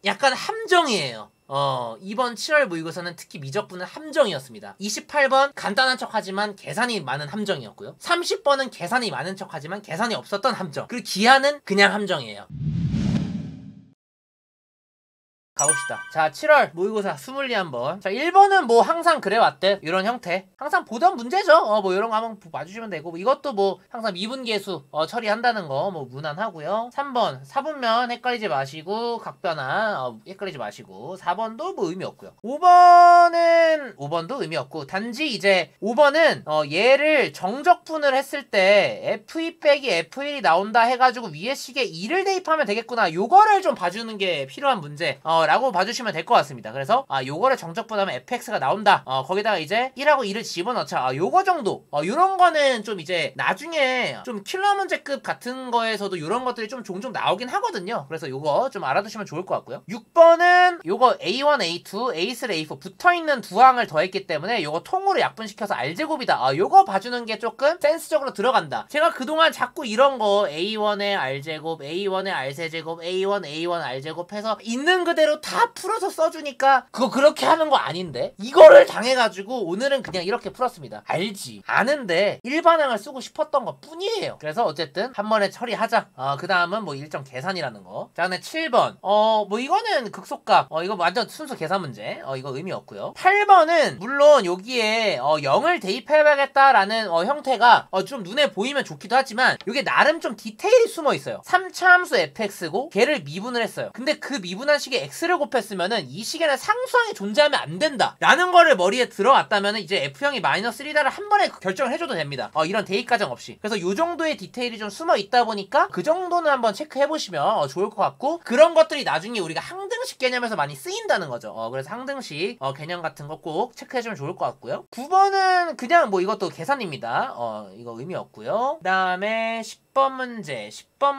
약간 함정이에요. 이번 7월 모의고사는 특히 미적분은 함정이었습니다. 28번 간단한 척하지만 계산이 많은 함정이었고요. 30번은 계산이 많은 척하지만 계산이 없었던 함정. 그리고 기하는 그냥 함정이에요. 가봅시다. 자, 7월 모의고사 수물리 한번. 자, 1번은 뭐 항상 그래왔대. 이런 형태. 항상 보던 문제죠. 뭐 이런 거 한번 봐주시면 되고. 뭐 이것도 뭐 항상 미분계수 처리한다는 거 뭐 무난하고요. 3번 사분면 헷갈리지 마시고 각변화 헷갈리지 마시고. 4번도 뭐 의미 없고요. 5번도 의미 없고. 단지 이제 5번은 얘를 정적분을 했을 때 F2 빼기 F1이 나온다 해가지고 위에 식에 2를 대입하면 되겠구나. 요거를 좀 봐주는 게 필요한 문제. 라고 봐주시면 될 것 같습니다. 그래서 요거를 정적분하면 fx가 나온다. 거기다가 이제 1하고 2를 집어넣자. 요거 정도. 요런 거는 좀 이제 나중에 좀 킬러 문제급 같은 거에서도 요런 것들이 좀 종종 나오긴 하거든요. 그래서 요거 좀 알아두시면 좋을 것 같고요. 6번은 요거 A1, A2, A3, A4 붙어있는 두 항을 더했기 때문에 요거 통으로 약분시켜서 R제곱이다. 요거 봐주는 게 조금 센스적으로 들어간다. 제가 그동안 자꾸 이런 거 A1의 R제곱, A1의 R세제곱, A1, A1 R제곱 해서 있는 그대로 다 풀어서 써주니까 그거 그렇게 하는 거 아닌데? 이거를 당해가지고 오늘은 그냥 이렇게 풀었습니다. 알지? 아는데 일반항을 쓰고 싶었던 것 뿐이에요. 그래서 어쨌든 한 번에 처리하자. 그 다음은 뭐 일정 계산이라는 거. 자, 근데 7번 뭐 이거는 극소값. 이거 완전 순수 계산 문제. 이거 의미 없고요. 8번은 물론 여기에 0을 대입해야겠다라는 형태가 좀 눈에 보이면 좋기도 하지만 이게 나름 좀 디테일이 숨어 있어요. 3차 함수 fx고 걔를 미분을 했어요. 근데 그 미분한 식에 x를 곱했으면은 이 식에는 상수항이 존재하면 안 된다 라는 거를 머리에 들어왔다면은 이제 f형이 마이너스 1이다를 한 번에 결정을 해줘도 됩니다. 이런 대입 과정 없이. 그래서 요 정도의 디테일이 좀 숨어 있다 보니까 그 정도는 한번 체크해 보시면 좋을 것 같고, 그런 것들이 나중에 우리가 항등식 개념에서 많이 쓰인다는 거죠. 그래서 항등식 개념 같은 거 꼭 체크해 주면 좋을 것 같고요. 9번은 그냥 뭐 이것도 계산입니다. 이거 의미 없고요. 그 다음에 10번 문제. 10번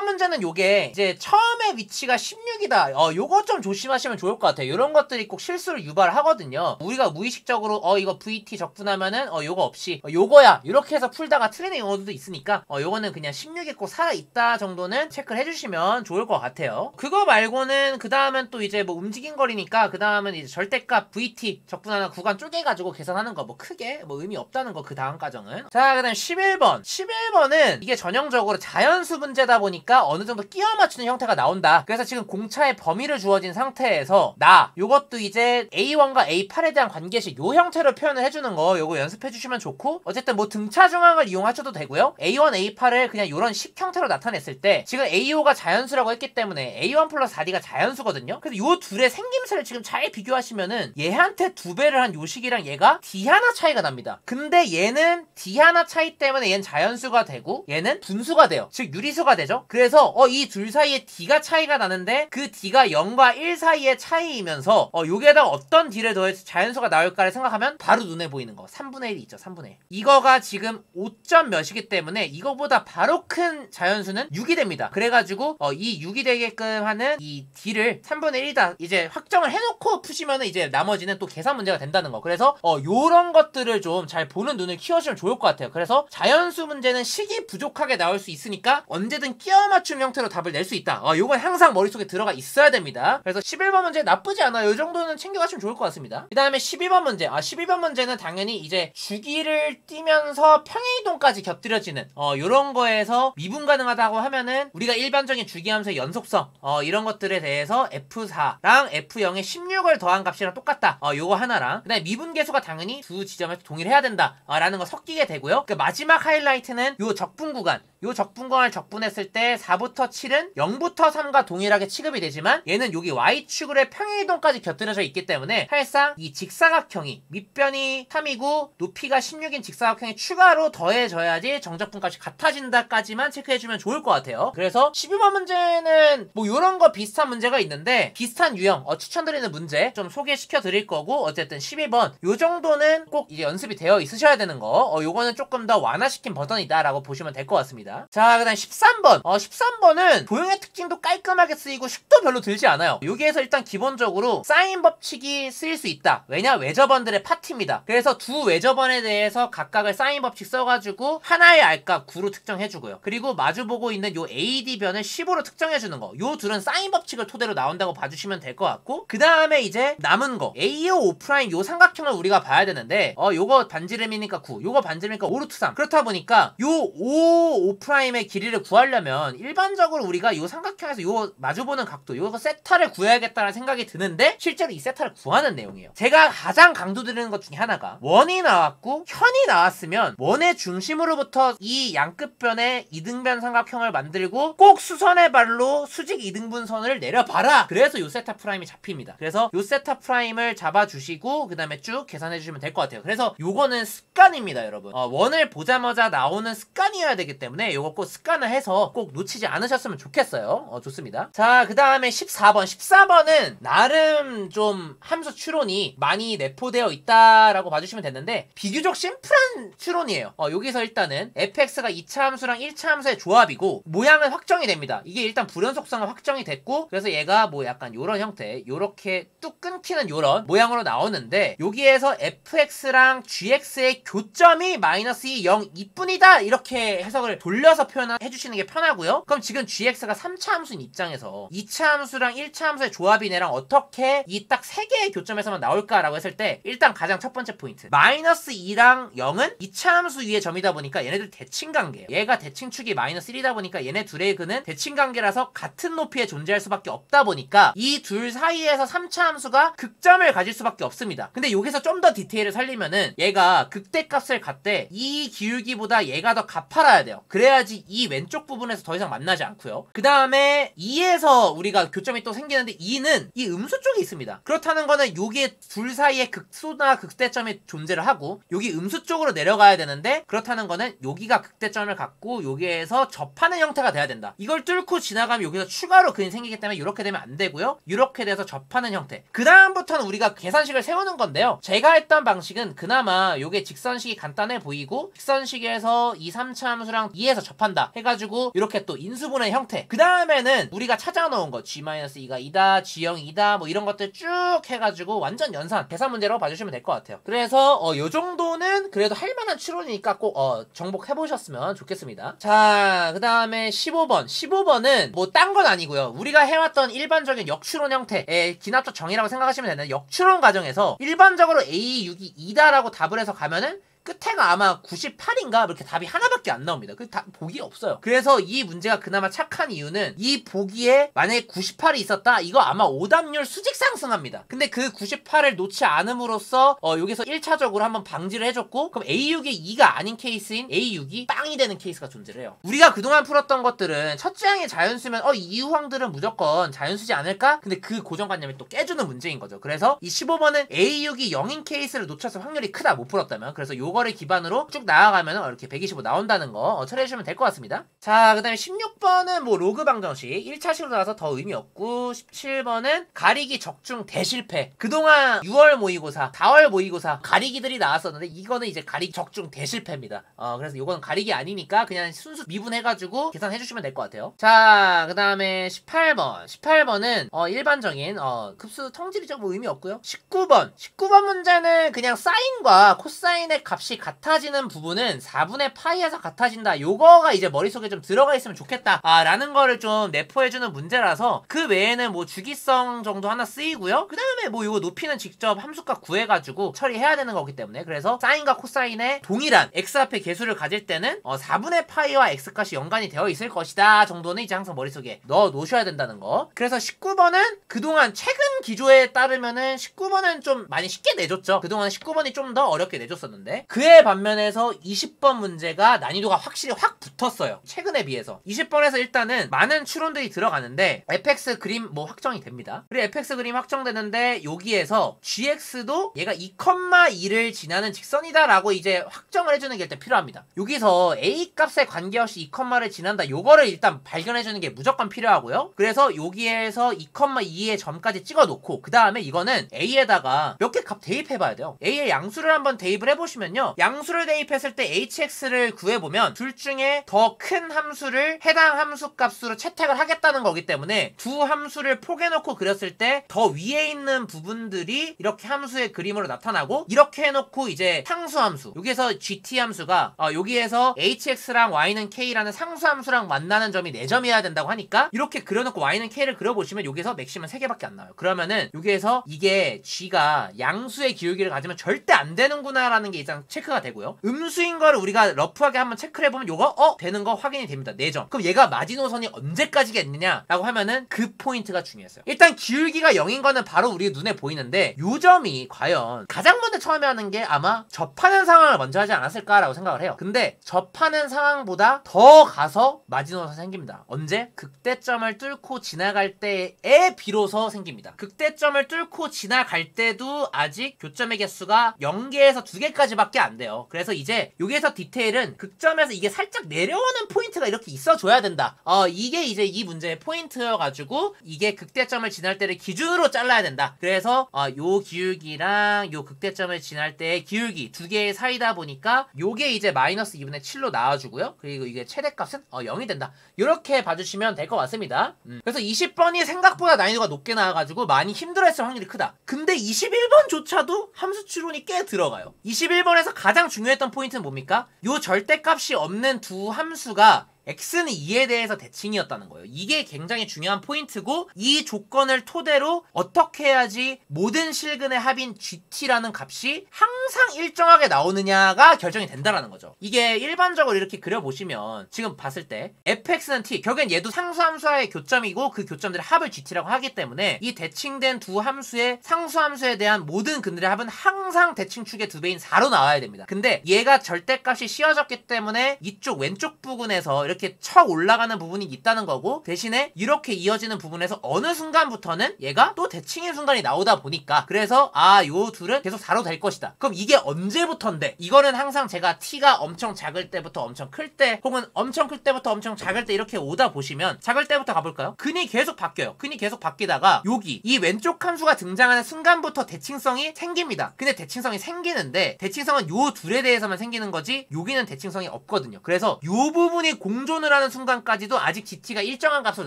문제는 요게 이제 처음에 위치가 16이다. 요거 좀 조심하시면 좋을 것 같아요. 요런 것들이 꼭 실수를 유발하거든요. 우리가 무의식적으로 이거 VT 적분하면은 요거 없이 요거야 이렇게 해서 풀다가 틀리는 경우도 있으니까 요거는 그냥 16이 꼭 살아있다 정도는 체크를 해주시면 좋을 것 같아요. 그거 말고는 그 다음은 또 이제 뭐 움직인 거리니까 그 다음은 이제 절대값 VT 적분하는 구간 쪼개가지고 계산하는 거 뭐 크게 뭐 의미 없다는 거 그 다음 과정은. 자, 그 다음 11번은 이게 전형적으로 자연수 문제다 보니까 어느 정도 끼워 맞추는 형태가 나온다. 그래서 지금 공차의 범위를 주어진 상태에서 요것도 이제 A1과 A8에 대한 관계식 요 형태로 표현을 해주는 거 요거 연습해 주시면 좋고, 어쨌든 뭐 등차 중항을 이용하셔도 되고요. A1, A8을 그냥 요런 식 형태로 나타냈을 때 지금 A5가 자연수라고 했기 때문에 A1 플러스 4D가 자연수거든요. 그래서 요 둘의 생김새를 지금 잘 비교하시면은 얘한테 2배를 한 요 식이랑 얘가 D 하나 차이가 납니다. 근데 얘는 D 하나 차이 때문에 얘는 자연수가 되고 얘는 분수가 돼요. 즉 유리수가 되죠. 그래서 이 둘 사이에 D가 차이가 나는데 그 D가 0과 1 사이의 차이이면서 여기에다가 어떤 D를 더해서 자연수가 나올까를 생각하면 바로 눈에 보이는 거 3분의 1이 있죠. 3분의 1. 이거가 지금 5점 몇이기 때문에 이거보다 바로 큰 자연수는 6이 됩니다. 그래가지고 이 6이 되게끔 하는 이 D를 3분의 1이다 이제 확정을 해놓고 푸시면은 이제 나머지는 또 계산 문제가 된다는 거. 그래서 요런 것들을 좀 잘 보는 눈을 키워주면 좋을 것 같아요. 그래서 자연수 문제는 식이 부족하게 나올 수 있으니까 언제든 끼워 맞춤 형태로 답을 낼 수 있다. 요건 항상 머릿속에 들어가 있어야 됩니다. 그래서 11번 문제 나쁘지 않아요. 요 정도는 챙겨가시면 좋을 것 같습니다. 그 다음에 12번 문제. 12번 문제는 당연히 이제 주기를 띄면서 평행이동까지 곁들여지는 요런 거에서 미분 가능하다고 하면은 우리가 일반적인 주기함수의 연속성 이런 것들에 대해서 F4랑 F0에 16을 더한 값이랑 똑같다. 요거 하나랑 그 다음에 미분계수가 당연히 두 지점에서 동일해야 된다 라는 거 섞이게 되고요. 그 마지막 하이라이트는 요 적분 구간. 요 적분광을 적분했을 때 4부터 7은 0부터 3과 동일하게 취급이 되지만 얘는 여기 Y축으로의 평행이동까지 곁들여져 있기 때문에 사실상 이 직사각형이 밑변이 3이고 높이가 16인 직사각형이 추가로 더해져야지 정적분값이 같아진다까지만 체크해주면 좋을 것 같아요. 그래서 12번 문제는 뭐 요런 거 비슷한 문제가 있는데 비슷한 유형 추천드리는 문제 좀 소개시켜 드릴 거고, 어쨌든 12번 요 정도는 꼭 이제 연습이 되어 있으셔야 되는 거 요거는 조금 더 완화시킨 버전이다 라고 보시면 될 것 같습니다. 좋습니다. 자, 그 다음 13번. 13번은 도형의 특징도 깔끔하게 쓰이고 식도 별로 들지 않아요. 여기에서 일단 기본적으로 사인 법칙이 쓰일 수 있다. 왜냐? 외접원들의 파티입니다. 그래서 두 외접원에 대해서 각각을 사인 법칙 써가지고 하나의 알값 9로 특정해주고요. 그리고 마주보고 있는 요 AD변을 15로 특정해주는 거. 요 둘은 사인 법칙을 토대로 나온다고 봐주시면 될 것 같고, 그 다음에 이제 남은 거 A5 5' 요 삼각형을 우리가 봐야 되는데 요거 반지름이니까 9, 요거 반지름이니까 5루트 3. 그렇다 보니까 요 5 5'의 길이를 구하려면 일반적으로 우리가 요 삼각형에서 요 마주보는 각도 요거 세타를 구해야겠다는 생각이 드는데 실제로 이 세타를 구하는 내용이에요. 제가 가장 강조드리는 것 중에 하나가 원이 나왔고 현이 나왔으면 원의 중심으로부터 이 양끝변의 이등변 삼각형을 만들고 꼭 수선의 발로 수직 이등분선을 내려봐라. 그래서 요 세타 프라임이 잡힙니다. 그래서 요 세타 프라임을 잡아주시고 그 다음에 쭉 계산해주시면 될 것 같아요. 그래서 요거는 습관입니다, 여러분. 원을 보자마자 나오는 습관이어야 되기 때문에 요거 꼭 습관을 해서 꼭 놓치지 않으셨으면 좋겠어요. 좋습니다. 자, 그 다음에 14번. 14번은 나름 좀 함수 추론이 많이 내포되어 있다라고 봐주시면 됐는데 비교적 심플한 추론이에요. 여기서 일단은 fx가 2차 함수랑 1차 함수의 조합이고 모양은 확정이 됩니다. 이게 일단 불연속성은 확정이 됐고 그래서 얘가 뭐 약간 요런 형태, 요렇게 뚝 끊기는 요런 모양으로 나오는데 여기에서 fx랑 gx의 교점이 -2, 0, 2뿐이다 이렇게 해석을 돌려서 표현해 주시는 게 편하고요. 그럼 지금 gx가 3차 함수인 입장에서 2차 함수랑 1차 함수의 조합인 애랑 어떻게 이 딱 3개의 교점에서만 나올까라고 했을 때 일단 가장 첫 번째 포인트 -2랑 0은 2차 함수 위의 점이다 보니까 얘네들 대칭관계예요. 얘가 대칭축이 -1이다 보니까 얘네 둘의 근은 대칭관계라서 같은 높이에 존재할 수밖에 없다 보니까 이 둘 사이에서 3차 함수가 극점을 가질 수밖에 없습니다. 근데 여기서 좀 더 디테일을 살리면은 얘가 극대값을 갖되 이 기울기보다 얘가 더 가파라야 돼요. 그래야지 이 왼쪽 부분에서 더 이상 만나지 않고요. 그 다음에 2에서 우리가 교점이 또 생기는데 2는 이 음수 쪽에 있습니다. 그렇다는 거는 여기에 둘 사이에 극소나 극대점이 존재를 하고 여기 음수 쪽으로 내려가야 되는데 그렇다는 거는 여기가 극대점을 갖고 여기에서 접하는 형태가 돼야 된다. 이걸 뚫고 지나가면 여기서 추가로 근이 생기기 때문에 이렇게 되면 안 되고요. 이렇게 돼서 접하는 형태. 그 다음부터는 우리가 계산식을 세우는 건데요. 제가 했던 방식은 그나마 요게 직선식이 간단해 보이고 직선식에서 2, 3차 함수랑 2에서 접한다 해가지고 이렇게 또 인수분해 형태. 그 다음에는 우리가 찾아놓은 거 G-2가 2다, G0 2다 뭐 이런 것들 쭉 해가지고 완전 연산 계산 문제라고 봐주시면 될 것 같아요. 그래서 요 정도는 그래도 할만한 추론이니까 꼭 정복해보셨으면 좋겠습니다. 자, 그 다음에 15번. 15번은 뭐 딴 건 아니고요. 우리가 해왔던 일반적인 역추론 형태의 기납적 정의라고 생각하시면 되는 역추론 과정에서 일반적으로 A6이 2다라고 답을 해서 가면은 끝에가 아마 98인가 이렇게 답이 하나밖에 안 나옵니다. 그 보기 없어요. 그래서 이 문제가 그나마 착한 이유는 이 보기에 만약에 98이 있었다 이거 아마 오답률 수직 상승합니다. 근데 그 98을 놓지 않음으로써 여기서 1차적으로 한번 방지를 해줬고 그럼 A6이 2가 아닌 케이스인 A6이 빵이 되는 케이스가 존재를 해요. 우리가 그동안 풀었던 것들은 첫째 항이 자연수면 이유항들은 무조건 자연수지 않을까? 근데 그 고정관념이 또 깨주는 문제인 거죠. 그래서 이 15번은 A6이 0인 케이스를 놓쳤을 확률이 크다 못 풀었다면 그래서 요거를 기반으로 쭉 나아가면 이렇게 125 나온다는 거 처리해주시면 될 것 같습니다. 자, 그 다음에 16번은 뭐 로그 방정식 1차식으로 나와서 더 의미 없고 17번은 가리기 적중 대실패. 그동안 6월 모의고사 4월 모의고사 가리기들이 나왔었는데 이거는 이제 가리기 적중 대실패입니다. 그래서 요거는 가리기 아니니까 그냥 순수 미분해가지고 계산해주시면 될 것 같아요. 자, 그 다음에 18번 18번은 일반적인 급수 통질이죠. 뭐 의미 없고요. 19번 문제는 그냥 사인과 코사인의 값이 같아지는 부분은 4분의 파이에서 같아진다. 요거가 이제 머릿속에 좀 들어가 있으면 좋겠다 라는 거를 좀 내포해주는 문제라서 그 외에는 뭐 주기성 정도 하나 쓰이고요. 그 다음에 뭐 요거 높이는 직접 함수값 구해가지고 처리해야 되는 거기 때문에 그래서 사인과 코사인의 동일한 x 앞에 개수를 가질 때는 4분의 파이와 x값이 연관이 되어 있을 것이다 정도는 이제 항상 머릿속에 넣어 놓으셔야 된다는 거. 그래서 19번은 그동안 최근 기조에 따르면은 19번은 좀 많이 쉽게 내줬죠. 그동안 19번이 좀 더 어렵게 내줬었는데 그에 반면에서 20번 문제가 난이도가 확실히 확 붙었어요. 최근에 비해서. 20번에서 일단은 많은 추론들이 들어가는데 fx 그림 뭐 확정이 됩니다. 그리고 fx 그림 확정되는데 여기에서 gx도 얘가 2,2를 지나는 직선이다 라고 이제 확정을 해주는 게 일단 필요합니다. 여기서 a 값에 관계없이 2,를 지난다 요거를 일단 발견해주는 게 무조건 필요하고요. 그래서 여기에서 2,2의 점까지 찍어 놓고 그 다음에 이거는 A에다가 몇 개 값 대입해봐야 돼요. A의 양수를 한번 대입을 해보시면요, 양수를 대입했을 때 hx를 구해보면 둘 중에 더 큰 함수를 해당 함수 값으로 채택을 하겠다는 거기 때문에 두 함수를 포개놓고 그렸을 때 더 위에 있는 부분들이 이렇게 함수의 그림으로 나타나고, 이렇게 해놓고 이제 상수함수, 여기에서 gt 함수가 여기에서 hx랑 y는 k라는 상수함수랑 만나는 점이 4점이어야 된다고 하니까 이렇게 그려놓고 y는 k를 그려보시면 여기서 맥심은 3개밖에 안 나와요. 그러면은 여기에서 이게 g가 양수의 기울기를 가지면 절대 안 되는구나 라는 게 일단 체크가 되고요. 음수인 거를 우리가 러프하게 한번 체크를 해보면 요거 되는 거 확인이 됩니다. 4점. 그럼 얘가 마지노선이 언제까지겠느냐 라고 하면은 그 포인트가 중요했어요. 일단 기울기가 0인 거는 바로 우리 눈에 보이는데, 요 점이 과연 가장 먼저 처음에 하는 게 아마 접하는 상황을 먼저 하지 않았을까라고 생각을 해요. 근데 접하는 상황보다 더 가서 마지노선이 생깁니다. 언제? 극대점을 뚫고 지나갈 때에 비로소 생깁니다. 극대점을 뚫고 지나갈 때도 아직 교점의 개수가 0개에서 2개까지밖에 안 돼요. 그래서 이제 여기에서 디테일은 극점에서 이게 살짝 내려오는 포인트가 이렇게 있어줘야 된다. 이게 이제 이 문제의 포인트여가지고 이게 극대점을 지날 때를 기준으로 잘라야 된다. 그래서 요 기울기랑 요 극대점을 지날 때의 기울기 2개의 사이다 보니까 요게 이제 마이너스 2분의 7로 나와주고요. 그리고 이게 최대값은 0이 된다. 이렇게 봐주시면 될 것 같습니다. 그래서 20번이 생각보다 난이도가 높게 나와가지고 많이 힘들어했을 확률이 크다. 근데 21번조차도 함수 추론이 꽤 들어가요. 21번에서 가장 중요했던 포인트는 뭡니까? 요 절대값이 없는 두 함수가 x는 2에 대해서 대칭이었다는 거예요. 이게 굉장히 중요한 포인트고, 이 조건을 토대로 어떻게 해야지 모든 실근의 합인 gt라는 값이 항상 일정하게 나오느냐가 결정이 된다라는 거죠. 이게 일반적으로 이렇게 그려보시면 지금 봤을 때 fx는 t, 결국엔 얘도 상수함수와의 교점이고 그 교점들의 합을 gt라고 하기 때문에 이 대칭된 두 함수의 상수함수에 대한 모든 근들의 합은 항상 대칭축의 2배인 4로 나와야 됩니다. 근데 얘가 절대값이 씌워졌기 때문에 이쪽 왼쪽 부분에서 이렇게 척 올라가는 부분이 있다는 거고, 대신에 이렇게 이어지는 부분에서 어느 순간부터는 얘가 또 대칭인 순간이 나오다 보니까, 그래서 요 둘은 계속 4로 될 것이다. 그럼 이게 언제부터인데? 이거는 항상 제가 t가 엄청 작을 때부터 엄청 클 때, 혹은 엄청 클 때부터 엄청 작을 때 이렇게 오다 보시면, 작을 때부터 가볼까요? 근이 계속 바뀌어요. 근이 계속 바뀌다가 여기 이 왼쪽 함수가 등장하는 순간부터 대칭성이 생깁니다. 근데 대칭성이 생기는데 대칭성은 요 둘에 대해서만 생기는 거지 여기는 대칭성이 없거든요. 그래서 요 부분이 공존을 하는 순간까지도 아직 gt가 일정한 값으로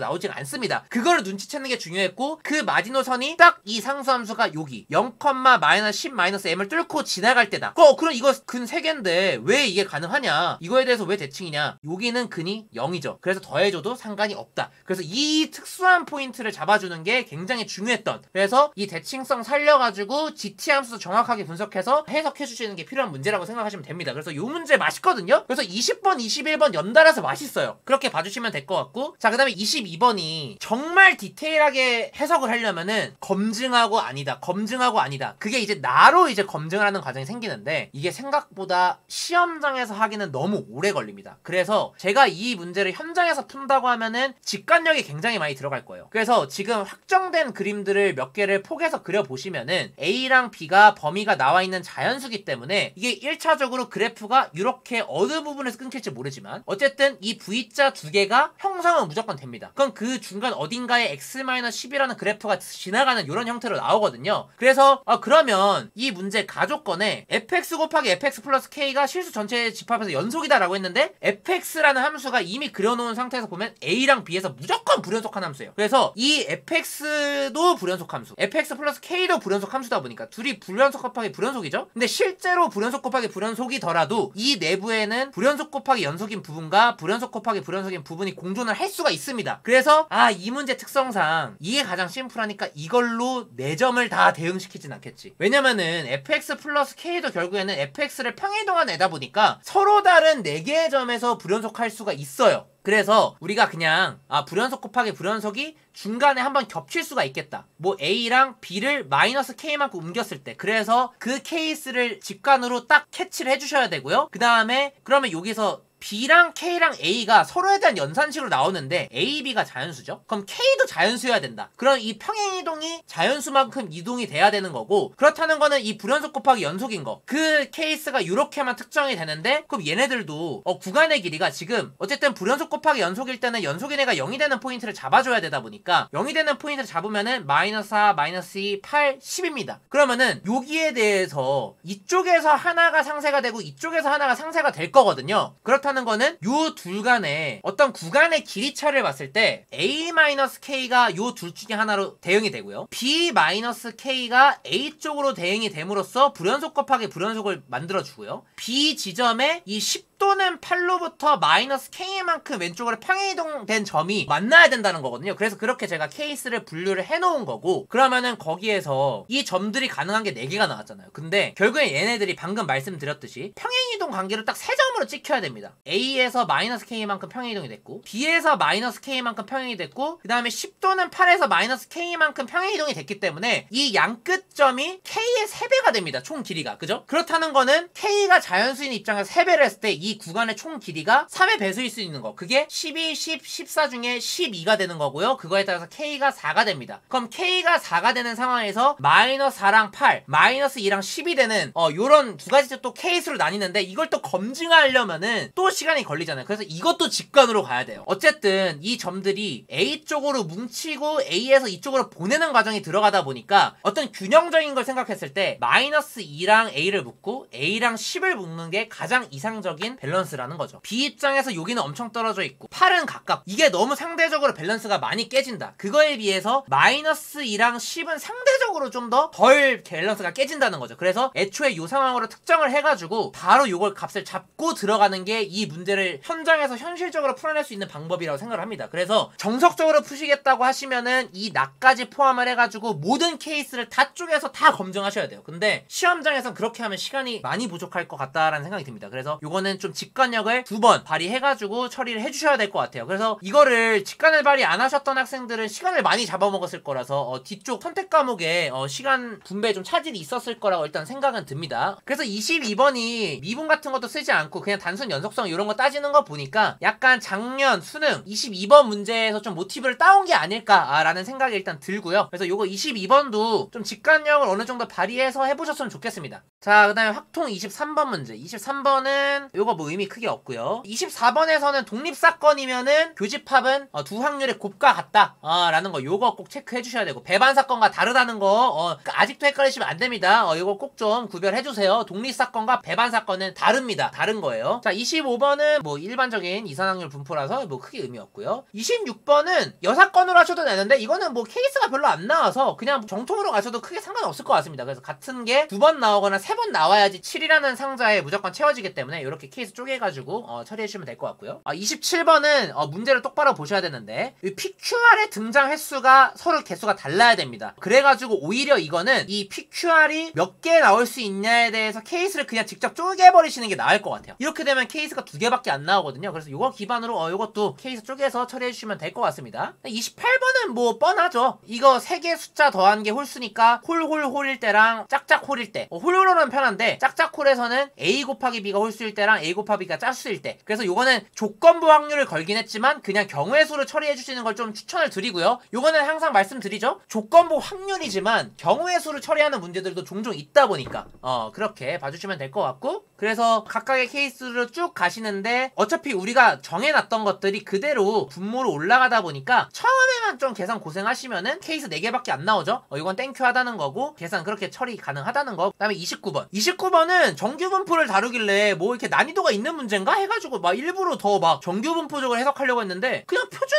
나오지 않습니다. 그거를 눈치채는 게 중요했고, 그 마지노선이 딱 이 상수함수가 여기 0,-10-m을 뚫고 지나갈 때다. 그럼 이거 근 3개인데 왜 이게 가능하냐, 이거에 대해서 왜 대칭이냐, 여기는 근이 0이죠. 그래서 더해줘도 상관이 없다. 그래서 이 특수한 포인트를 잡아주는 게 굉장히 중요했던, 그래서 이 대칭성 살려가지고 gt 함수도 정확하게 분석해서 해석해주시는 게 필요한 문제라고 생각하시면 됩니다. 그래서 이 문제 맛있거든요. 그래서 20번, 21번 연달아서 맛있어요. 그렇게 봐주시면 될 것 같고, 자, 그 다음에 22번이 정말 디테일하게 해석을 하려면은 검증하고 아니다, 검증하고 아니다, 그게 이제 나로 이제 검증을 하는 과정이 생기는데, 이게 생각보다 시험장에서 하기는 너무 오래 걸립니다. 그래서 제가 이 문제를 현장에서 푼다고 하면은 직관력이 굉장히 많이 들어갈 거예요. 그래서 지금 확정된 그림들을 몇 개를 포개서 그려보시면은 A랑 B가 범위가 나와 있는 자연수기 때문에 이게 1차적으로 그래프가 이렇게 어느 부분에서 끊길지 모르지만 어쨌든 이 V자 2개가 형성은 무조건 됩니다. 그럼 그 중간 어딘가에 x-10이라는 그래프가 지나가는 이런 형태로 나오거든요. 그래서 그러면 이 문제 가조건에 fx 곱하기 fx 플러스 k가 실수 전체 집합에서 연속이다 라고 했는데, fx라는 함수가 이미 그려놓은 상태에서 보면 A랑 B에서 무조건 불연속한 함수예요. 그래서 이 fx도 불연속 함수, fx 플러스 k도 불연속 함수다 보니까 둘이 불연속 곱하기 불연속이죠. 근데 실제로 불연속 곱하기 불연속이더라도 이 내부에는 불연속 곱하기 연속인 부분과 불연속 곱하기 불연속인 부분이 공존을 할 수가 있습니다. 그래서 이 문제 특성상 이게 가장 심플하니까 이걸로 4점을 다 대응시키진 않겠지. 왜냐면은 fx 플러스 k도 결국에는 fx를 평행이동한 애다 보니까 서로 다른 4개의 점에서 불연속할 수가 있어요. 그래서 우리가 그냥 불연속 곱하기 불연속이 중간에 한번 겹칠 수가 있겠다, 뭐 A랑 B를 마이너스 K만큼 옮겼을 때, 그래서 그 케이스를 직관으로 딱 캐치를 해주셔야 되고요. 그 다음에 그러면 여기서 B랑 K랑 A가 서로에 대한 연산식으로 나오는데 A, B가 자연수죠. 그럼 K도 자연수여야 된다. 그럼 이 평행이동이 자연수만큼 이동이 돼야 되는 거고, 그렇다는 거는 이 불연속 곱하기 연속인 거, 그 케이스가 이렇게만 특정이 되는데, 그럼 얘네들도 구간의 길이가 지금 어쨌든 불연속 곱하기 연속일 때는 연속인 애가 0이 되는 포인트를 잡아줘야 되다 보니까 0이 되는 포인트를 잡으면은 마이너스 4, 마이너스 2, 8, 10입니다. 그러면은 여기에 대해서 이쪽에서 하나가 상쇄가 되고 이쪽에서 하나가 상쇄가 될 거거든요. 그렇다는 거는 요 둘 간에 어떤 구간의 길이 차를 봤을 때 A-K가 요 둘 중에 하나로 대응이 되고요. B-K가 A 쪽으로 대응이 됨으로써 불연속 곱하기 불연속을 만들어주고요. B 지점에 이 10도는 8로부터 마이너스 K만큼 왼쪽으로 평행이동된 점이 만나야 된다는 거거든요. 그래서 그렇게 제가 케이스를 분류를 해놓은 거고, 그러면은 거기에서 이 점들이 가능한 게 4개가 나왔잖아요. 근데 결국엔 얘네들이 방금 말씀드렸듯이 평행이동 관계로 딱 3점으로 찍혀야 됩니다. A에서 마이너스 K만큼 평행이동이 됐고, B에서 마이너스 K만큼 평행이 됐고, 그 다음에 10도는 8에서 마이너스 K만큼 평행이동이 됐기 때문에 이 양끝점이 K의 3배가 됩니다. 총 길이가. 그죠? 그렇다는 거는 K가 자연수인 입장에서 3배를 했을 때 이 구간의 총 길이가 3의 배수일 수 있는 거, 그게 12, 10, 14 중에 12가 되는 거고요. 그거에 따라서 K가 4가 됩니다. 그럼 K가 4가 되는 상황에서 마이너스 4랑 8, 마이너스 2랑 10이 되는 요런 두 가지 또 케이스로 나뉘는데, 이걸 또 검증하려면은 또 시간이 걸리잖아요. 그래서 이것도 직관으로 가야 돼요. 어쨌든 이 점들이 A 쪽으로 뭉치고 A에서 이쪽으로 보내는 과정이 들어가다 보니까 어떤 균형적인 걸 생각했을 때 마이너스 2랑 A를 묶고 A랑 10을 묶는 게 가장 이상적인 밸런스라는 거죠. B 입장에서 여기는 엄청 떨어져 있고 8은 가깝, 이게 너무 상대적으로 밸런스가 많이 깨진다. 그거에 비해서 마이너스 2랑 10은 상대적으로 좀 더 덜 밸런스가 깨진다는 거죠. 그래서 애초에 이 상황으로 특정을 해가지고 바로 이걸 값을 잡고 들어가는 게 이 문제를 현장에서 현실적으로 풀어낼 수 있는 방법이라고 생각을 합니다. 그래서 정석적으로 푸시겠다고 하시면은 이 낙까지 포함을 해가지고 모든 케이스를 다 쪼개서 다 검증하셔야 돼요. 근데 시험장에선 그렇게 하면 시간이 많이 부족할 것 같다라는 생각이 듭니다. 그래서 요거는 좀 직관력을 2번 발휘해가지고 처리를 해주셔야 될 것 같아요. 그래서 이거를 직관을 발휘 안 하셨던 학생들은 시간을 많이 잡아먹었을 거라서 뒤쪽 선택 과목에 시간 분배에 좀 차질이 있었을 거라고 일단 생각은 듭니다. 그래서 22번이 미분 같은 것도 쓰지 않고 그냥 단순 연속성 이런 거 따지는 거 보니까 약간 작년 수능 22번 문제에서 좀 모티브를 따온 게 아닐까라는 생각이 일단 들고요. 그래서 요거 22번도 좀 직관력을 어느 정도 발휘해서 해보셨으면 좋겠습니다. 자, 그 다음에 확통 23번 문제. 23번은 요거 뭐 의미 크게 없고요. 24번에서는 독립사건이면은 교집합은 두 확률의 곱과 같다 라는 거, 요거 꼭 체크해 주셔야 되고, 배반사건과 다르다는 거 아직도 헷갈리시면 안 됩니다. 요거 꼭 좀 구별해 주세요. 독립사건과 배반사건은 다릅니다. 다른 거예요. 자, 25번은 뭐 일반적인 이산확률 분포라서 뭐 크게 의미 없고요. 26번은 여사건으로 하셔도 되는데 이거는 뭐 케이스가 별로 안 나와서 그냥 정통으로 가셔도 크게 상관없을 것 같습니다. 그래서 같은 게 2번 나오거나 3번 나와야지 7이라는 상자에 무조건 채워지기 때문에 이렇게 케이스 쪼개가지고 처리해 주시면 될 것 같고요. 27번은 문제를 똑바로 보셔야 되는데 이 PQR의 등장 횟수가 서로 개수가 달라야 됩니다. 그래가지고 오히려 이거는 이 PQR이 몇 개 나올 수 있냐에 대해서 케이스를 그냥 직접 쪼개버리시는 게 나을 것 같아요. 이렇게 되면 케이스가 2개밖에 안 나오거든요. 그래서 이거 기반으로 이것도 케이스 쪼개서 처리해 주시면 될 것 같습니다. 28번은 뭐 뻔하죠. 이거 3개 숫자 더한 게 홀수니까 홀홀홀일 때랑 짝짝홀일 때, 홀홀홀은 편한데 짝짝홀에서는 A 곱하기 B가 홀수일 때랑 A 곱하기 B가 짝수일 때, 그래서 요거는 조건부 확률을 걸긴 했지만 그냥 경우의 수로 처리해 주시는 걸 좀 추천을 드리고요. 요거는 항상 말씀드리죠. 조건부 확률이지만 경우의 수를 처리하는 문제들도 종종 있다 보니까 그렇게 봐주시면 될 것 같고, 그래서 각각의 케이스로 쭉 가시는데 어차피 우리가 정해놨던 것들이 그대로 분모로 올라가다 보니까 처음에만 좀 계산 고생하시면은 케이스 4개밖에 안 나오죠. 이건 땡큐 하다는 거고 계산 그렇게 처리 가능하다는 거. 그 다음에 29번은 정규분포를 다루길래 뭐 이렇게 난이도가 있는 문제인가 해가지고 막 일부러 더 막 정규분포적으로 해석하려고 했는데 그냥 표준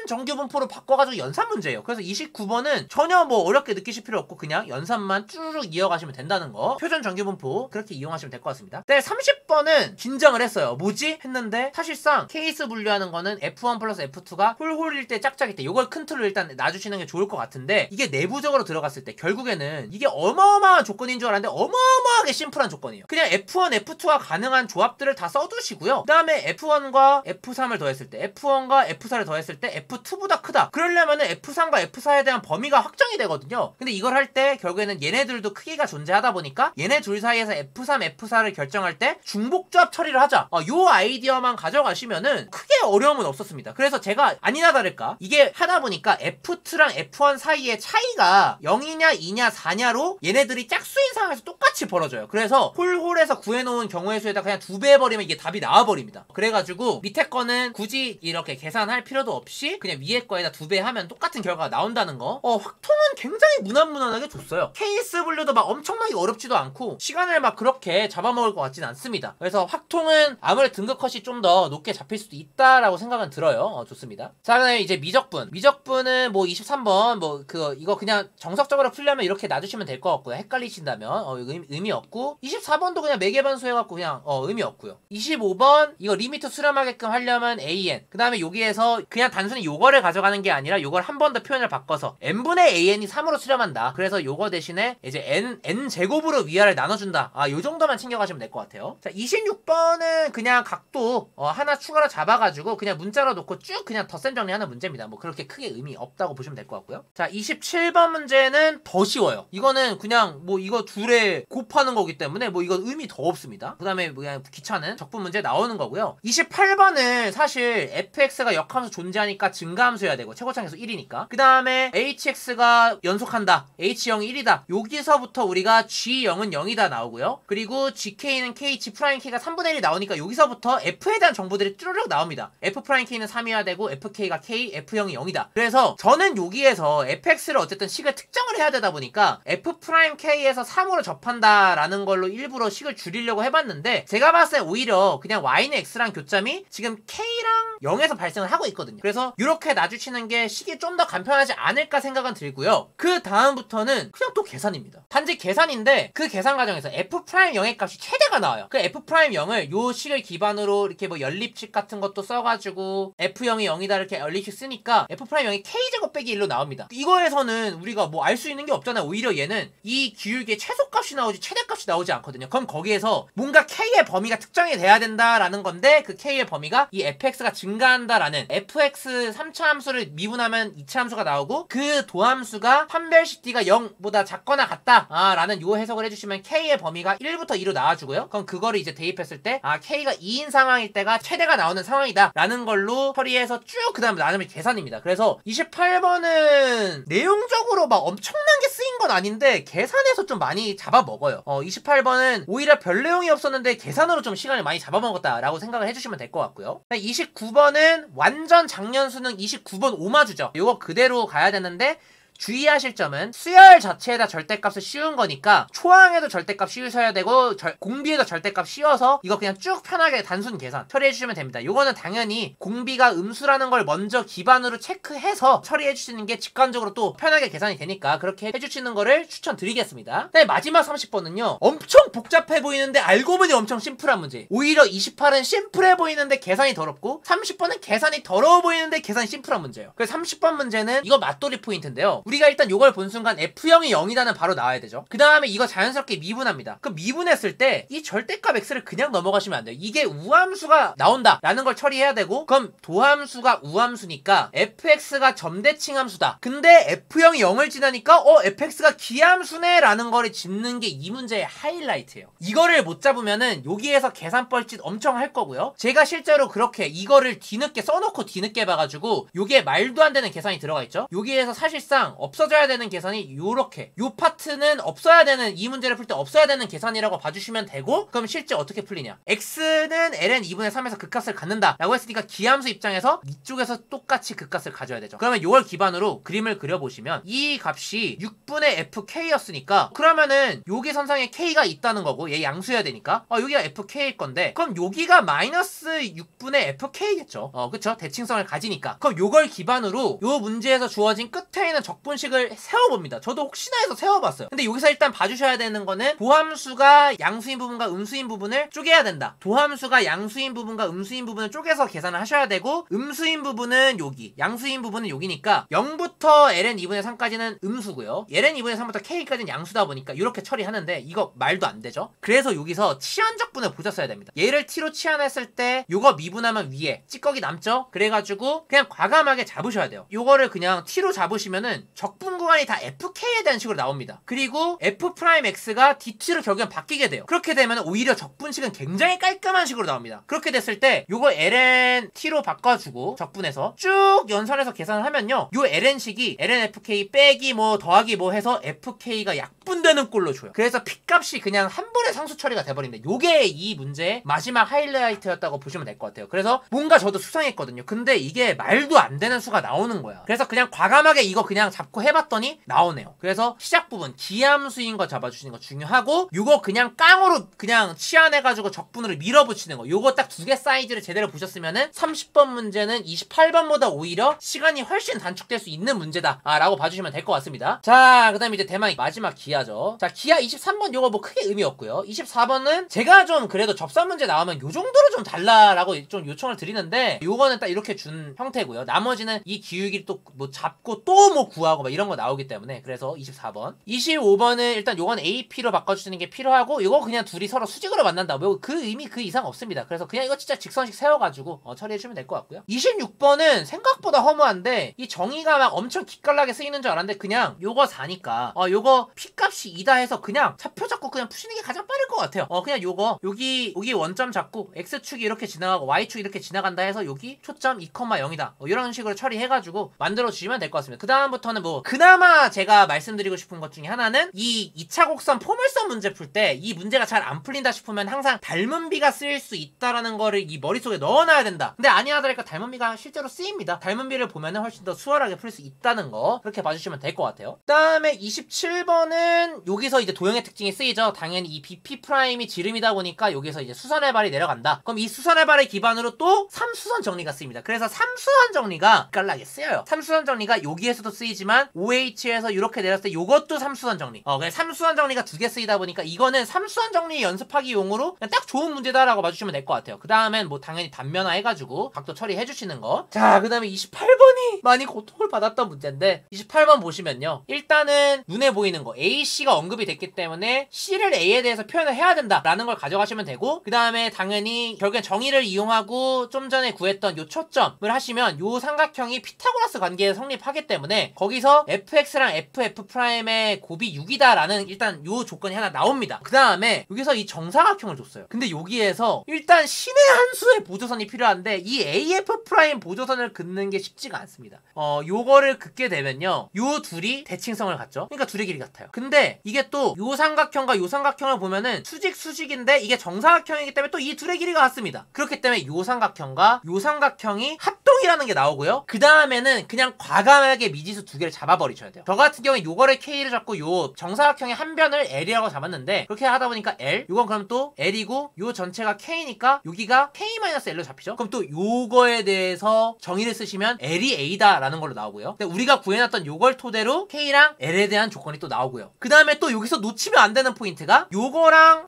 정규분포로 바꿔가지고 연산 문제예요. 그래서 29번은 전혀 뭐 어렵게 느끼실 필요 없고 그냥 연산만 쭈르륵 이어가시면 된다는 거. 표준 정규분포 그렇게 이용하시면 될 것 같습니다. 네, 30번은 긴장을 했어요. 뭐지? 했는데 사실상 케이스 분류하는 거는 F1 플러스 F2가 홀홀일 때 짝짝일 때 요걸 큰 틀로 일단 놔주시는 게 좋을 것 같은데, 이게 내부적으로 들어갔을 때 결국에는 이게 어마어마한 조건인 줄 알았는데 어마어마하게 심플한 조건이에요. 그냥 F1, F2가 가능한 조합들을 다 써두시고요. 그 다음에 F1과 F3을 더했을 때, F1과 F4를 더했을 때 F2보다 크다. 그러려면은 F3과 F4에 대한 범위가 확정이 되거든요. 근데 이걸 할 때 결국에는 얘네들도 크기가 존재하다 보니까 얘네 둘 사이에서 F3, F4를 결정할 때 중복조합 처리를 하자. 요 아이디어만 가져가시면은 크게 어려움은 없었습니다. 그래서 제가 아니나 다를까 이게 하다 보니까 F2랑 F1 사이의 차이가 0이냐 2냐 4냐로 얘네들이 짝수인 상황에서 똑같이 벌어져요. 그래서 홀홀에서 구해놓은 경우의 수에다 그냥 2배 해버리면 이게 답이 나와버립니다. 그래가지고 밑에 거는 굳이 이렇게 계산할 필요도 없이 그냥 위에 거에다 2배 하면 똑같은 결과가 나온다는 거. 확통은 굉장히 무난무난하게 줬어요. KSW도 막 엄청나게 어렵지도 않고 시간을 막 그렇게 잡아먹을 것 같진 않습니다. 그래서 확통은 아무래도 등급 컷이 좀 더 높게 잡힐 수도 있다라고 생각은 들어요. 좋습니다. 자, 그다음에 이제 미적분. 미적분은 뭐 23번 이거 그냥 정석적으로 풀려면 이렇게 놔주시면 될 것 같고요. 헷갈리신다면 의미 없고 24번도 그냥 매개반수 해갖고 그냥 의미 없고요. 25번 이거 리미트 수렴하게끔 하려면 AN. 그 다음에 여기에서 그냥 단순히 요거를 가져가는 게 아니라 요걸 한 번 더 표현을 바꿔서 n분의 AN이 3으로 수렴한다. 그래서 요거 대신에 이제 n 제곱으로 위아래를 나눠준다. 요 정도만 챙겨가시면 될 것 같아요. 자, 26번은 그냥 각도 하나 추가로 잡아가지고 그냥 문자로 놓고 쭉 그냥 덧셈 정리하는 문제입니다. 뭐 그렇게 크게 의미 없다고 보시면 될 것 같고요. 자, 27번 문제는 더 쉬워요. 이거는 그냥 뭐 이거 둘에 곱하는 거기 때문에 뭐 이건 의미 더 없습니다. 그 다음에 그냥 귀찮은 적분 문제 나오는 거고요. 28번은 사실 fx가 역함수 존재하니까 증가함수여야 되고 최고차항에서 1이니까. 그 다음에 hx가 연속한다. h0이 1이다. 여기서부터 우리가 g0은 0이다 나오고요. 그리고 gk는 k, g'k가 3분의 1이 나오니까 여기서부터 f에 대한 정보들이 쭈르륵 나옵니다. f'k는 3이어야 되고 fk가 k, f0이 0이다. 그래서 저는 여기에서 fx를 어쨌든 식을 특정을 해야 되다 보니까 f'k에서 3으로 접한다라는 걸로 일부러 식을 줄이려고 해봤는데 제가 봤을 때 오히려 그냥 y는 x랑 교점이 지금 k랑 0에서 발생을 하고 있거든요. 그래서 이렇게 놔주시는 게 식이 좀 더 간편하지 않을까 생각은 들고요. 그 다음부터는 그냥 또 계산입니다. 단지 계산인데 그 계산 과정에서 f'0의 값이 최대가 나와요. 그 f'0을 요 식을 기반으로 이렇게 뭐 연립식 같은 것도 써가지고 f0이 0이다 이렇게 연립식 쓰니까 f'0이 k제곱 빼기 1로 나옵니다. 이거에서는 우리가 뭐 알 수 있는 게 없잖아요. 오히려 얘는 이 기울기의 최소값이 나오지 최대값이 나오지 않거든요. 그럼 거기에서 뭔가 k의 범위가 특정이 돼야 된다라는 건데 그 k의 범위가 이 fx가 증가한다라는 fx 3차 함수를 미분하면 2차 함수가 나오고 그 도함수가 판별식 d가 0보다 작거나 같다 라는 요 해석을 해주시면 k의 범위가 1부터 2로 나와주고요. 그럼 그거를 이제 대입했을 때 k가 2인 상황일 때가 최대가 나오는 상황이다 라는 걸로 처리해서 쭉 그 다음에 나누면 계산입니다. 그래서 28번은 내용적으로 막 엄청난 게 쓰인 건 아닌데 계산에서 좀 많이 잡아먹어요. 28번은 오히려 별 내용이 없었는데 계산으로 좀 시간을 많이 잡아먹었다라고 생각을 해주시면 될 것 같고요. 29번은 완전 작년 수능 29번 오마주죠. 이거 그대로 가야 되는데 주의하실 점은 수열 자체에다 절대값을 씌운 거니까 초항에도 절대값 씌우셔야 되고 공비에도 절대값 씌워서 이거 그냥 쭉 편하게 단순 계산 처리해주시면 됩니다. 요거는 당연히 공비가 음수라는 걸 먼저 기반으로 체크해서 처리해주시는 게 직관적으로 또 편하게 계산이 되니까 그렇게 해주시는 거를 추천드리겠습니다. 네, 마지막 30번은요 엄청 복잡해 보이는데 알고 보니 엄청 심플한 문제. 오히려 28은 심플해 보이는데 계산이 더럽고 30번은 계산이 더러워 보이는데 계산이 심플한 문제예요. 그래서 30번 문제는 이거 맛돌이 포인트인데요. 우리가 일단 요걸 본 순간 F0이 0이다는 바로 나와야 되죠. 그 다음에 이거 자연스럽게 미분합니다. 그럼 미분했을 때 이 절대값 X를 그냥 넘어가시면 안 돼요. 이게 우함수가 나온다 라는 걸 처리해야 되고 그럼 도함수가 우함수니까 fx가 점대칭함수다. 근데 F0이 0을 지나니까 fx가 기함수네 라는 거를 짚는 게 이 문제의 하이라이트예요. 이거를 못 잡으면은 여기에서 계산 뻘짓 엄청 할 거고요. 제가 실제로 그렇게 이거를 뒤늦게 써놓고 뒤늦게 봐가지고 요게 말도 안 되는 계산이 들어가 있죠. 여기에서 사실상 없어져야 되는 계산이 요렇게 요 파트는 없어야 되는 이 문제를 풀 때 없어야 되는 계산이라고 봐주시면 되고 그럼 실제 어떻게 풀리냐 x는 ln 2분의 3에서 그 값을 갖는다 라고 했으니까 기함수 입장에서 이쪽에서 똑같이 그 값을 가져야 되죠. 그러면 요걸 기반으로 그림을 그려보시면 이 값이 6분의 fk였으니까 그러면은 여기 선상에 k가 있다는 거고 얘 양수여야 되니까 여기가 fk일 건데 그럼 여기가 마이너스 6분의 fk겠죠. 그쵸? 대칭성을 가지니까 그럼 요걸 기반으로 요 문제에서 주어진 끝에 있는 적 적분식을 세워봅니다. 저도 혹시나 해서 세워봤어요. 근데 여기서 일단 봐주셔야 되는 거는 도함수가 양수인 부분과 음수인 부분을 쪼개야 된다. 도함수가 양수인 부분과 음수인 부분을 쪼개서 계산을 하셔야 되고, 음수인 부분은 여기, 양수인 부분은 여기니까 0부터 ln 2분의 3까지는 음수고요, ln 2분의 3부터 k까지는 양수다 보니까 이렇게 처리하는데 이거 말도 안 되죠. 그래서 여기서 치환적분을 보셨어야 됩니다. 얘를 t로 치환했을 때 요거 미분하면 위에 찌꺼기 남죠? 그래가지고 그냥 과감하게 잡으셔야 돼요. 요거를 그냥 t로 잡으시면은 적분 구간이 다 fk에 대한 식으로 나옵니다. 그리고 f'x가 dt로 결국엔 바뀌게 돼요. 그렇게 되면 오히려 적분식은 굉장히 깔끔한 식으로 나옵니다. 그렇게 됐을 때 요거 ln t로 바꿔주고 적분해서 쭉 연산해서 계산을 하면요, 요 ln식이 lnfk 빼기 뭐 더하기 뭐 해서 fk가 약분되는 꼴로 줘요. 그래서 p값이 그냥 한 번에 상수 처리가 돼버립니다. 요게 이 문제의 마지막 하이라이트였다고 보시면 될 것 같아요. 그래서 뭔가 저도 수상했거든요. 근데 이게 말도 안 되는 수가 나오는 거야. 그래서 그냥 과감하게 이거 그냥 잡고 해봤더니 나오네요. 그래서 시작 부분 기함수인 거 잡아주시는 거 중요하고, 요거 그냥 깡으로 그냥 치환해가지고 적분으로 밀어붙이는 거, 요거 딱 두 개 사이즈를 제대로 보셨으면은 30번 문제는 28번보다 오히려 시간이 훨씬 단축될 수 있는 문제다 라고 봐주시면 될 것 같습니다. 자, 그 다음에 이제 대망의 마지막 기하죠. 자, 기하 23번 요거 뭐 크게 의미 없고요. 24번은 제가 좀 그래도 접선 문제 나오면 요 정도로 좀 달라라고 좀 요청을 드리는데, 요거는 딱 이렇게 준 형태고요. 나머지는 이 기울기를 또 뭐 잡고 또 뭐 구하고 막 이런 거 나오기 때문에, 그래서 24번 25번은 일단 요건 AP로 바꿔주시는 게 필요하고, 요거 그냥 둘이 서로 수직으로 만난다, 뭐 그 의미 그 이상 없습니다. 그래서 그냥 이거 진짜 직선식 세워가지고 처리해주면 될 것 같고요. 26번은 생각보다 허무한데, 이 정의가 막 엄청 기깔나게 쓰이는 줄 알았는데 그냥 요거 4니까 요거 P값이 2다 해서 그냥 차표 잡고 그냥 푸시는 게 가장 빠를 것 같아요. 그냥 요거 여기 원점 잡고 X축이 이렇게 지나가고 Y축이 이렇게 지나간다 해서 여기 초점 2,0이다 이런 식으로 처리해가지고 만들어주시면 될 것 같습니다. 그 다음부터는 뭐 그나마 제가 말씀드리고 싶은 것 중에 하나는, 이 2차 곡선 포물선 문제 풀 때 이 문제가 잘 안 풀린다 싶으면 항상 닮은비가 쓰일 수 있다라는 거를 이 머릿속에 넣어놔야 된다. 근데 아니나 다를까 닮은비가 실제로 쓰입니다. 닮은비를 보면은 훨씬 더 수월하게 풀 수 있다는 거, 그렇게 봐주시면 될 것 같아요. 그 다음에 27번은 여기서 이제 도형의 특징이 쓰이죠. 당연히 이 BP 프라임이 지름이다 보니까 여기서 이제 수선의 발이 내려간다. 그럼 이 수선의 발을 기반으로 또 3수선 정리가 쓰입니다. 그래서 3수선 정리가 깔나게 쓰여요. 3수선 정리가 여기에서도 쓰이지만 OH에서 이렇게 내렸을 때 이것도 3수선 정리. 그냥 3수선 정리가 두 개 쓰이다 보니까 이거는 3수선 정리 연습하기 용으로 그냥 딱 좋은 문제다라고 봐주시면 될 것 같아요. 그 다음엔 뭐 당연히 단면화 해가지고 각도 처리해 주시는 거. 자, 그 다음에 28번이 많이 고통을 받았던 문제인데, 28번 보시면요, 일단은 눈에 보이는 거 AC가 언급이 됐기 때문에 C를 A에 대해서 표현을 해야 된다라는 걸 가져가시면 되고, 그 다음에 당연히 결국엔 정의를 이용하고 좀 전에 구했던 요 초점을 하시면 요 삼각형이 피타고라스 관계에 성립하기 때문에 거기서 fx랑 f'의 곱이 6이다라는 일단 요 조건이 하나 나옵니다. 그 다음에 여기서 이 정사각형을 줬어요. 근데 여기에서 일단 신의 한 수의 보조선이 필요한데 이 AF' 보조선을 긋는 게 쉽지가 않습니다. 요거를 긋게 되면요, 요 둘이 대칭성을 갖죠. 그러니까 둘의 길이 같아요. 근데 이게 또 요 삼각형과 요 삼각형을 보면은 수직인데 이게 정사각형이기 때문에 또 이 둘의 길이가 같습니다. 그렇기 때문에 요 삼각형과 요 삼각형이 합동이라는 게 나오고요. 그 다음에는 그냥 과감하게 미지수 두 개를 잡아버리셔야 돼요. 저 같은 경우에 요거를 K를 잡고 요 정사각형의 한 변을 L이라고 잡았는데, 그렇게 하다 보니까 L, 요건 그럼 또 L이고 요 전체가 K니까 여기가 K-L로 잡히죠. 그럼 또 요거에 대해서 정의를 쓰시면 L이 A다 라는 걸로 나오고요. 근데 우리가 구해놨던 요걸 토대로 K랑 L에 대한 조건이 또 나오고요. 그 다음에 또 여기서 놓치면 안 되는 포인트가 요거랑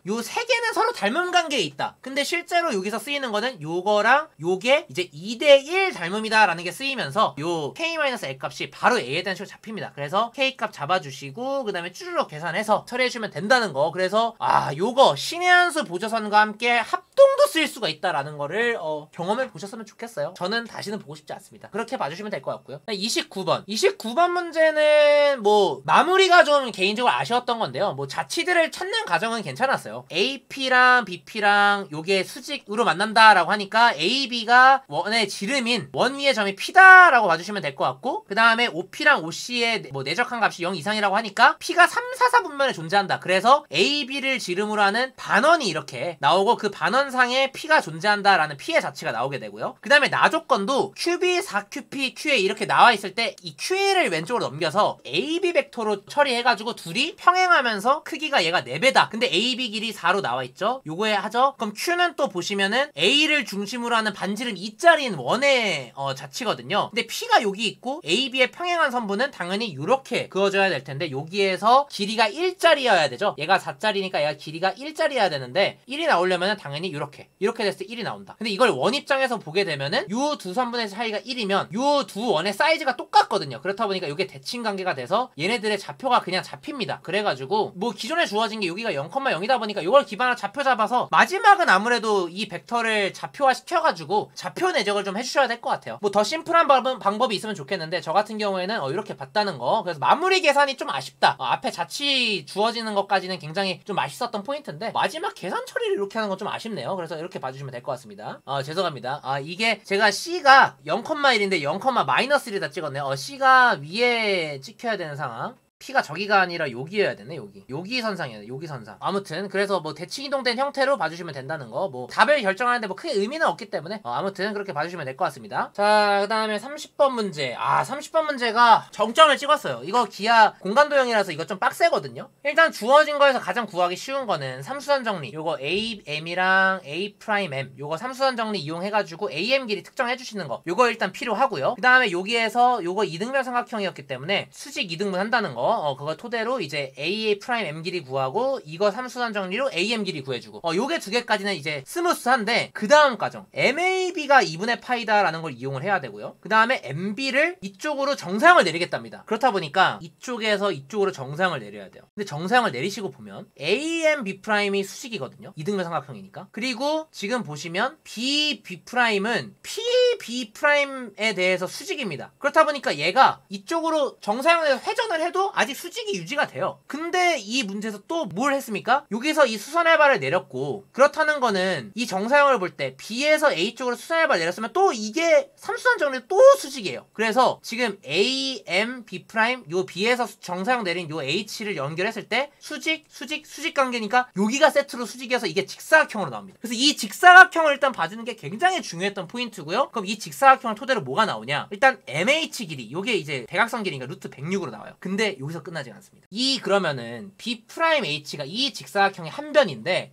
요 세 개는 서로 닮은 관계에 있다. 근데 실제로 여기서 쓰이는 거는 요거랑 요게 이제 2대1 닮음이다 라는 게 쓰이면서 요 K-L 값이 바로 A에 대한 식으로 잡힙니다. 그래서 K 값 잡아주시고 그 다음에 쭈르륵 계산해서 처리해주면 된다는 거. 그래서 요거 신의 한 수 보조선과 함께 합동도 쓰일 수가 있다라는 거를 경험해 보셨으면 좋겠어요. 저는 다시는 보고 싶지 않습니다. 그렇게 봐주시면 될 것 같고요. 29번 문제는 뭐 마무리가 좀 개인적으로 아쉬웠던 건데요. 뭐 자치들을 찾는 과정은 괜찮았어요. AP랑 BP랑 요게 수직으로 만난다라고 하니까 AB가 원의 지름인 원 위의 점이 P다 라고 봐주시면 될 것 같고, 그 다음에 OP랑 OC의 뭐 내적한 값이 0 이상이라고 하니까 P가 3, 4, 4 분면에 존재한다. 그래서 AB를 지름으로 하는 반원이 이렇게 나오고 그 반원상에 P가 존재한다 라는 P의 자치가 나오게 되고요. 그 다음에 나조건도 QB, 4QP, QA 이렇게 나와 있을 때 이 QA를 왼쪽으로 넘겨서 AB 벡터로 처리해가지고 둘이 평행하면서 크기가 얘가 4배다. 근데 AB 길이 4로 나와 있죠. 요거에 하죠. 그럼 Q는 또 보시면은 A를 중심으로 하는 반지름 2짜리인 원의 자치거든요. 근데 P가 여기 있고 AB AB의 평행한 선분은 당연히 이렇게 그어줘야 될 텐데 여기에서 길이가 1짜리여야 되죠. 얘가 4짜리니까 얘가 길이가 1짜리여야 되는데 1이 나오려면 당연히 이렇게 됐을 때 1이 나온다. 근데 이걸 원 입장에서 보게 되면은 요 두 선분의 차이가 1이면 요 두 원의 사이즈가 똑같거든요. 그렇다 보니까 이게 대칭 관계가 돼서 얘네들의 좌표가 그냥 잡힙니다. 그래가지고 뭐 기존에 주어진 게 여기가 0,0이다 보니까 이걸 기반으로 좌표 잡아서 마지막은 아무래도 이 벡터를 좌표화 시켜가지고 좌표 내적을 좀 해주셔야 될 것 같아요. 뭐 더 심플한 방법이 있으면 좋겠는데 저 같은 경우에는 이렇게 봤다는 거. 그래서 마무리 계산이 좀 아쉽다. 앞에 자취 주어지는 것까지는 굉장히 좀 맛있었던 포인트인데 마지막 계산 처리를 이렇게 하는 건 좀 아쉽네요. 그래서 이렇게 봐주시면 될 것 같습니다. 죄송합니다. 이게 제가 C가 0,1인데 0,-1다 찍었네요. C가 위에 찍혀야 되는 상황. P가 저기가 아니라 여기여야 되네. 여기 선상이야 돼. 여기 선상. 아무튼 그래서 뭐 대칭 이동된 형태로 봐주시면 된다는 거. 뭐 답을 결정하는데 뭐 크게 의미는 없기 때문에 아무튼 그렇게 봐주시면 될 것 같습니다. 자, 그 다음에 30번 문제. 30번 문제가 정점을 찍었어요. 이거 기하 공간도형이라서 이거 좀 빡세거든요. 일단 주어진 거에서 가장 구하기 쉬운 거는 삼수선 정리. 요거 AM이랑 A'M 요거 삼수선 정리 이용해가지고 AM 길이 특정해 주시는 거. 요거 일단 필요하고요. 그 다음에 여기에서 요거 이등변 삼각형이었기 때문에 수직 이등분 한다는 거. 그거 토대로 이제 AA'(M) 길이 구하고 이거 삼수선 정리로 AM 길이 구해주고 요게 두 개까지는 이제 스무스한데 그 다음 과정 MAB가 2분의 파이다라는 걸 이용을 해야 되고요. 그 다음에 MB를 이쪽으로 정사형을 내리겠답니다. 그렇다 보니까 이쪽에서 이쪽으로 정사형을 내려야 돼요. 근데 정사형을 내리시고 보면 AMB'이 수직이거든요. 이등변 삼각형이니까. 그리고 지금 보시면 BB'은 PB'에 대해서 수직입니다. 그렇다 보니까 얘가 이쪽으로 정사형에서 회전을 해도 아직 수직이 유지가 돼요. 근데 이 문제에서 또 뭘 했습니까? 여기서 이 수선알바를 내렸고 그렇다는 거는 이 정사형을 볼 때 B에서 A 쪽으로 수선알바를 내렸으면 또 이게 삼수선 정리 또 수직이에요. 그래서 지금 A, M, B' 요 B에서 정사형 내린 요 H를 연결했을 때 수직 관계니까 여기가 세트로 수직이어서 이게 직사각형으로 나옵니다. 그래서 이 직사각형을 일단 봐주는 게 굉장히 중요했던 포인트고요. 그럼 이 직사각형을 토대로 뭐가 나오냐? 일단 MH 길이 요게 이제 대각선 길이니까 루트 106으로 나와요. 근데 여기서 끝나지 않습니다. 그러면은 B'H가 이 직사각형의 한 변인데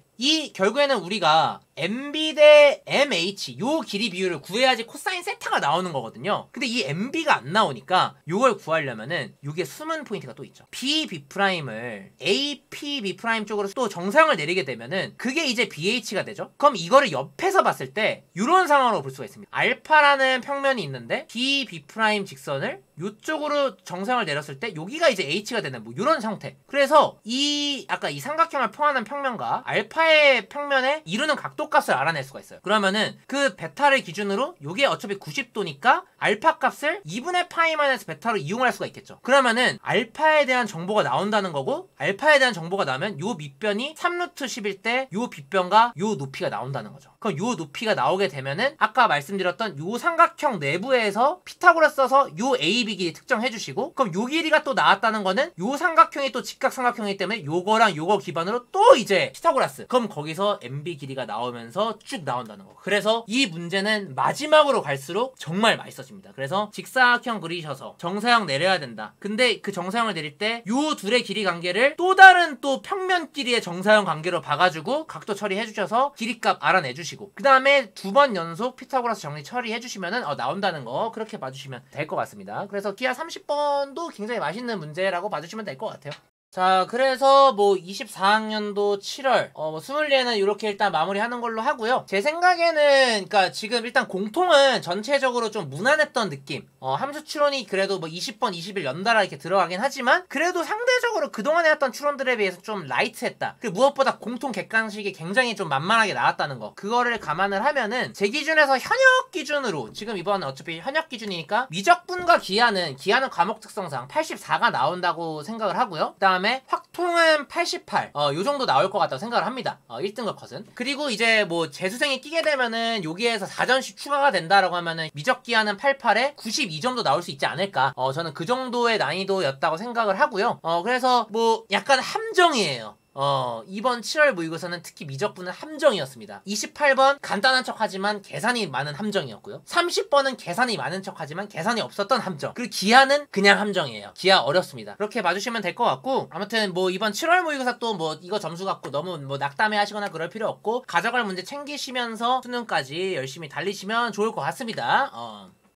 결국에는 우리가 MB 대 MH 요 길이 비율을 구해야지 코사인 세타가 나오는 거거든요. 근데 이 MB가 안 나오니까 요걸 구하려면은 요게 숨은 포인트가 또 있죠. BB'을 APB' 쪽으로 또 정사형을 내리게 되면은 그게 이제 BH가 되죠. 그럼 이거를 옆에서 봤을 때 요런 상황으로 볼 수가 있습니다. 알파라는 평면이 있는데 BB' 직선을 요쪽으로 정사형을 내렸을 때 여기가 이제 H가 되는 뭐 요런 형태. 그래서 아까 이 삼각형을 포함한 평면과 알파의 평면에 이루는 각도 값을 알아낼 수가 있어요. 그러면은 그 베타를 기준으로 요게 어차피 90도니까 알파 값을 2분의 파이-마이너스 베타로 이용할 수가 있겠죠. 그러면은 알파에 대한 정보가 나온다는 거고 알파에 대한 정보가 나오면 요 밑변이 3루트 10일 때 요 빗변과 요 높이가 나온다는 거죠. 그럼 요 높이가 나오게 되면은 아까 말씀드렸던 요 삼각형 내부에서 피타고라스 써서 요 AB 길이 특정해 주시고 그럼 요 길이가 또 나왔다는 거는 요 삼각형이 또 직각삼각형이기 때문에 요거랑 요거 기반으로 또 이제 피타고라스 그럼 거기서 MB 길이가 나오면서 쭉 나온다는 거. 그래서 이 문제는 마지막으로 갈수록 정말 맛있어집니다. 그래서 직사각형 그리셔서 정사형 내려야 된다. 근데 그 정사형을 내릴 때 요 둘의 길이 관계를 또 다른 또 평면 길이의 정사형 관계로 봐가지고 각도 처리해 주셔서 길이값 알아내 주시고 그 다음에 2번 연속 피타고라스 정리 처리해 주시면은 나온다는 거 그렇게 봐주시면 될 것 같습니다. 그래서 기하 30번도 굉장히 맛있는 문제라고 봐주시면 될 것 같아요. 자, 그래서 뭐 24학년도 7월 스물리에는 이렇게 일단 마무리하는 걸로 하고요. 제 생각에는 그러니까 지금 일단 공통은 전체적으로 좀 무난했던 느낌. 함수 추론이 그래도 뭐 20번, 20일 연달아 이렇게 들어가긴 하지만 그래도 상대적으로 그동안에 했던 추론들에 비해서 좀 라이트했다. 그리고 무엇보다 공통 객관식이 굉장히 좀 만만하게 나왔다는 거. 그거를 감안을 하면은 제 기준에서 현역 기준으로 지금 이번은 어차피 현역 기준이니까 미적분과 기하는 과목 특성상 84가 나온다고 생각을 하고요. 그다음에 확통은 88 요 정도 나올 것 같다고 생각을 합니다. 1등급 컷은. 그리고 이제 뭐 재수생이 끼게 되면은 여기에서 4전씩 추가가 된다라고 하면은 미적기하는 88에 92 정도 나올 수 있지 않을까. 저는 그 정도의 난이도였다고 생각을 하고요. 그래서 뭐 약간 함정이에요. 이번 7월 모의고사는 특히 미적분은 함정이었습니다. 28번 간단한 척 하지만 계산이 많은 함정이었고요. 30번은 계산이 많은 척 하지만 계산이 없었던 함정. 그리고 기하는 그냥 함정이에요. 기하 어렵습니다. 그렇게 봐주시면 될 것 같고 아무튼 뭐 이번 7월 모의고사 또 뭐 이거 점수 갖고 너무 뭐 낙담해 하시거나 그럴 필요 없고 가져갈 문제 챙기시면서 수능까지 열심히 달리시면 좋을 것 같습니다.